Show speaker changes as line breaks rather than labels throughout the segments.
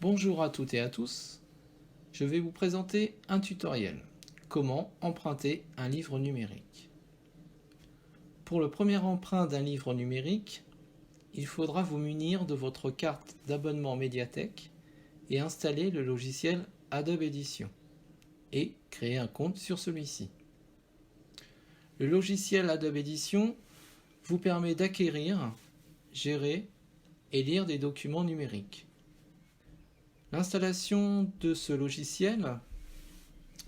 Bonjour à toutes et à tous, je vais vous présenter un tutoriel. Comment emprunter un livre numérique. Pour le premier emprunt d'un livre numérique, il faudra vous munir de votre carte d'abonnement Médiathèque et installer le logiciel Adobe Edition et créer un compte sur celui-ci. Le logiciel Adobe Edition vous permet d'acquérir, gérer et lire des documents numériques. L'installation de ce logiciel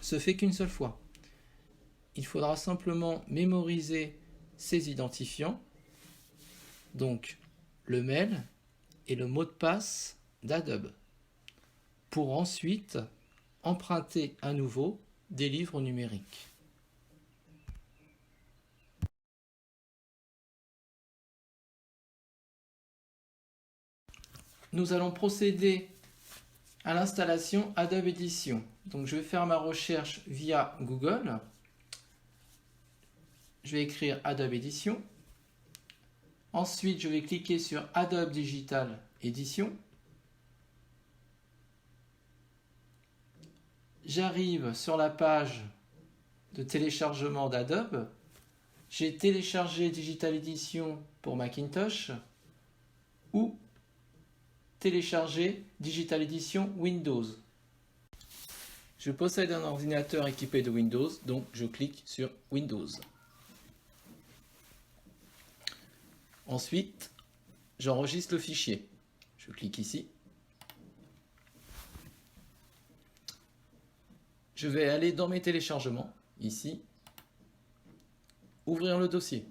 se fait qu'une seule fois. Il faudra simplement mémoriser ses identifiants, donc le mail et le mot de passe d'Adobe, pour ensuite emprunter à nouveau des livres numériques. Nous allons procéder à l'installation Adobe Edition. Donc je vais faire ma recherche via Google. Je vais écrire Adobe Edition. Ensuite, je vais cliquer sur Adobe Digital Edition. J'arrive sur la page de téléchargement d'Adobe. J'ai téléchargé Digital Edition pour Macintosh ou télécharger Digital Edition Windows. Je possède un ordinateur équipé de Windows, donc je clique sur Windows. Ensuite, j'enregistre le fichier. Je clique ici. Je vais aller dans mes téléchargements, ici, ouvrir le dossier.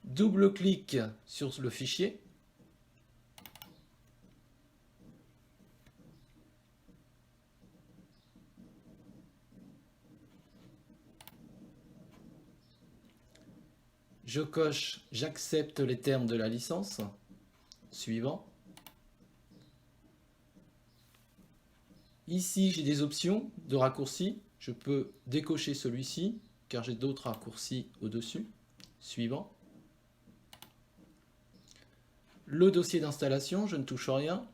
Double-clic sur le fichier. Je coche « J'accepte les termes de la licence ». Suivant. Ici, j'ai des options de raccourcis. Je peux décocher celui-ci, car j'ai d'autres raccourcis au-dessus. Suivant. Le dossier d'installation, je ne touche rien.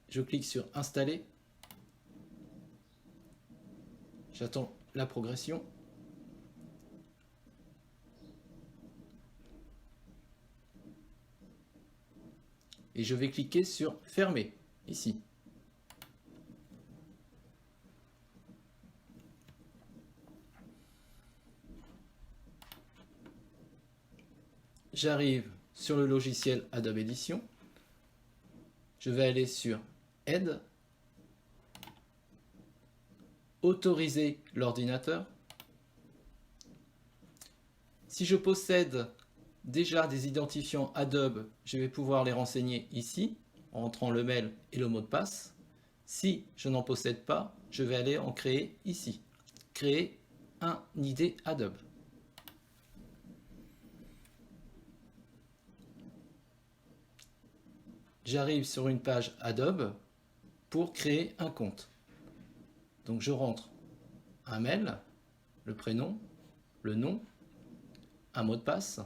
Je clique sur « Installer ». J'attends la progression. Et je vais cliquer sur « Fermer » ici. J'arrive sur le logiciel Adobe Edition. Je vais aller sur « Aide »,« Autoriser l'ordinateur ». Si je possède déjà des identifiants Adobe, je vais pouvoir les renseigner ici, en entrant le mail et le mot de passe. Si je n'en possède pas, je vais aller en créer ici. Créer un ID Adobe. J'arrive sur une page Adobe pour créer un compte. Donc je rentre un mail, le prénom, le nom, un mot de passe,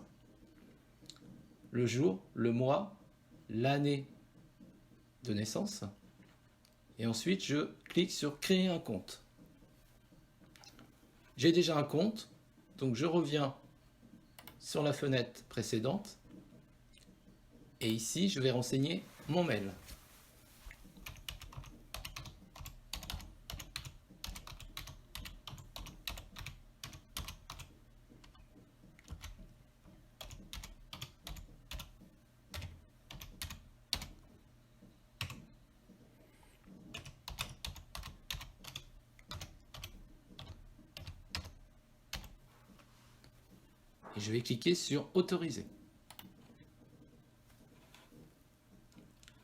le jour, le mois, l'année de naissance. Et ensuite, je clique sur « Créer un compte ». J'ai déjà un compte, donc je reviens sur la fenêtre précédente. Et ici, je vais renseigner mon mail. Et je vais cliquer sur « Autoriser ».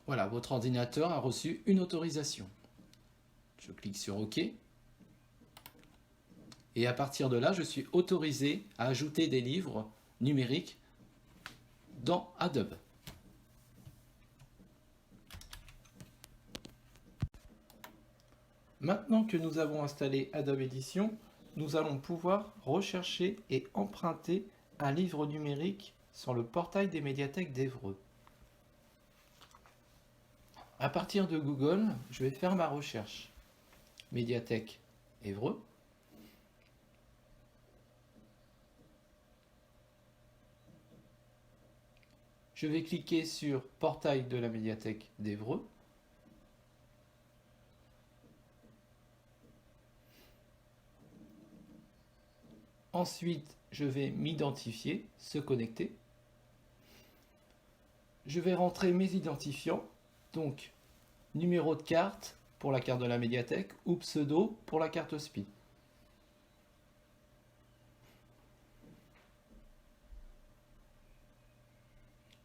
Voilà, votre ordinateur a reçu une autorisation. Je clique sur OK. Et à partir de là, je suis autorisé à ajouter des livres numériques dans Adobe. Maintenant que nous avons installé Adobe Edition, nous allons pouvoir rechercher et emprunter un livre numérique sur le portail des médiathèques d'Évreux. À partir de Google, je vais faire ma recherche. Médiathèque Évreux. Je vais cliquer sur Portail de la médiathèque d'Évreux. Ensuite, je vais m'identifier, se connecter. Je vais rentrer mes identifiants, donc numéro de carte pour la carte de la médiathèque ou pseudo pour la carte SPI.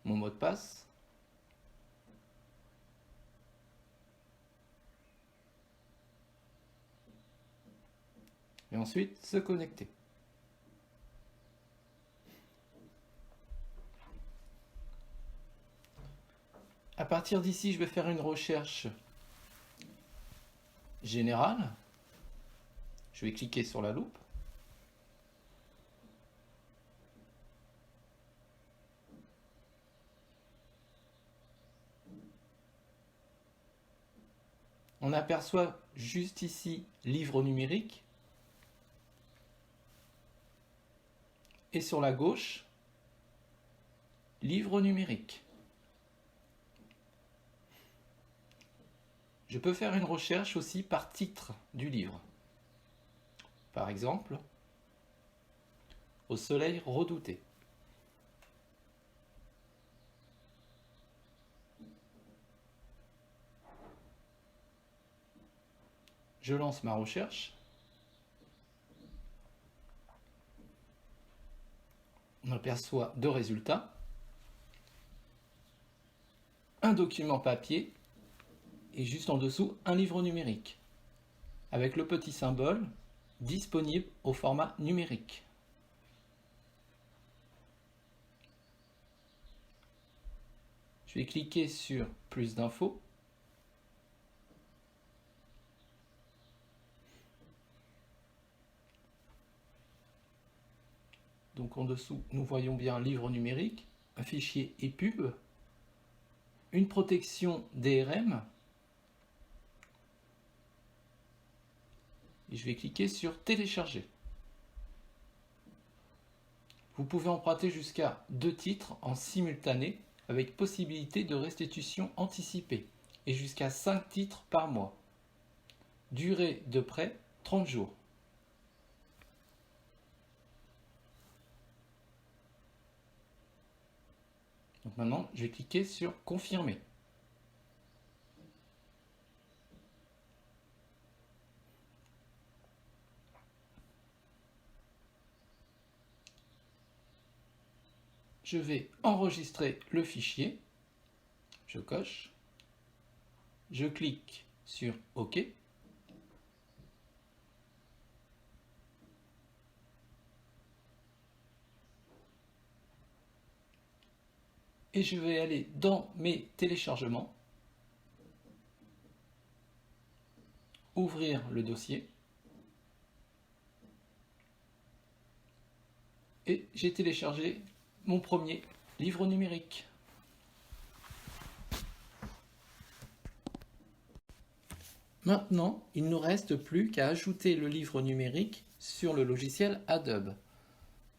Mon mot de passe. Et ensuite, se connecter. À partir d'ici, je vais faire une recherche générale. Je vais cliquer sur la loupe. On aperçoit juste ici livre numérique. Et sur la gauche, livre numérique. Je peux faire une recherche aussi par titre du livre. Par exemple, Au soleil redouté. Je lance ma recherche. On aperçoit deux résultats. Un document papier et juste en dessous un livre numérique avec le petit symbole disponible au format numérique. Je vais cliquer sur plus d'infos. Donc en dessous, nous voyons bien livre numérique, un fichier EPUB, une protection DRM. Et je vais cliquer sur télécharger. Vous pouvez emprunter jusqu'à 2 titres en simultané avec possibilité de restitution anticipée et jusqu'à 5 titres par mois. Durée de prêt 30 jours. Donc maintenant, je vais cliquer sur confirmer. Je vais enregistrer le fichier. Je coche. Je clique sur OK. Et je vais aller dans mes téléchargements. Ouvrir le dossier. Et j'ai téléchargé mon premier livre numérique. Maintenant, il ne nous reste plus qu'à ajouter le livre numérique sur le logiciel Adobe.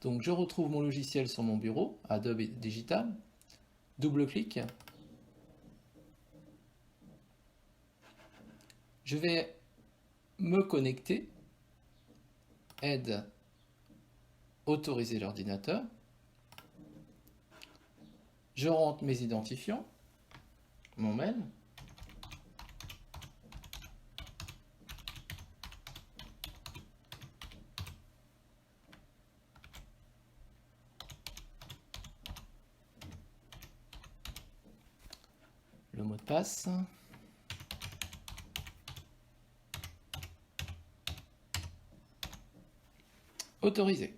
Donc je retrouve mon logiciel sur mon bureau, Adobe Digital. Double-clic. Je vais me connecter. Aide, autoriser l'ordinateur. Je rentre mes identifiants, mon mail. Le mot de passe. Autoriser.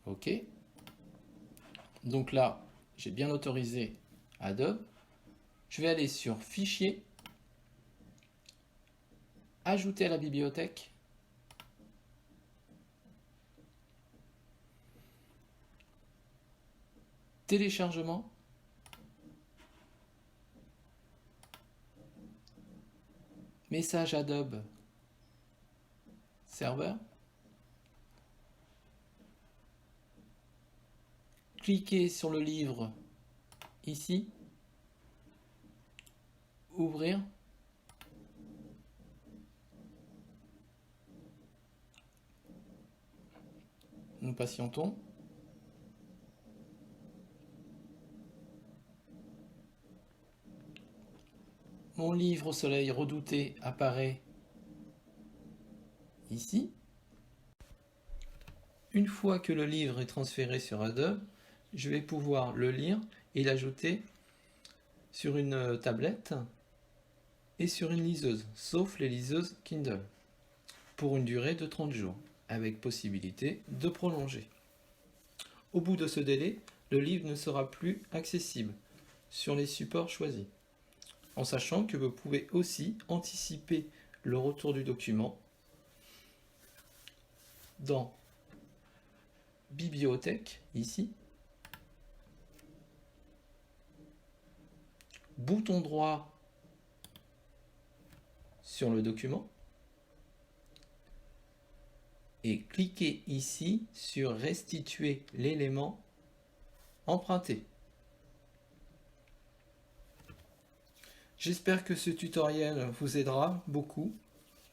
OK. Donc là, j'ai bien autorisé Adobe. Je vais aller sur Fichier, Ajouter à la bibliothèque. Téléchargement. Message Adobe Serveur. Cliquez sur le livre ici. Ouvrir. Nous patientons. Mon livre au soleil redouté apparaît ici. Une fois que le livre est transféré sur Adobe, je vais pouvoir le lire et l'ajouter sur une tablette et sur une liseuse, sauf les liseuses Kindle, pour une durée de 30 jours, avec possibilité de prolonger. Au bout de ce délai, le livre ne sera plus accessible sur les supports choisis, en sachant que vous pouvez aussi anticiper le retour du document dans Bibliothèque, ici, bouton droit sur le document et cliquez ici sur restituer l'élément emprunté. J'espère que ce tutoriel vous aidera beaucoup.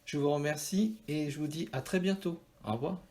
Je vous remercie et je vous dis à très bientôt. Au revoir.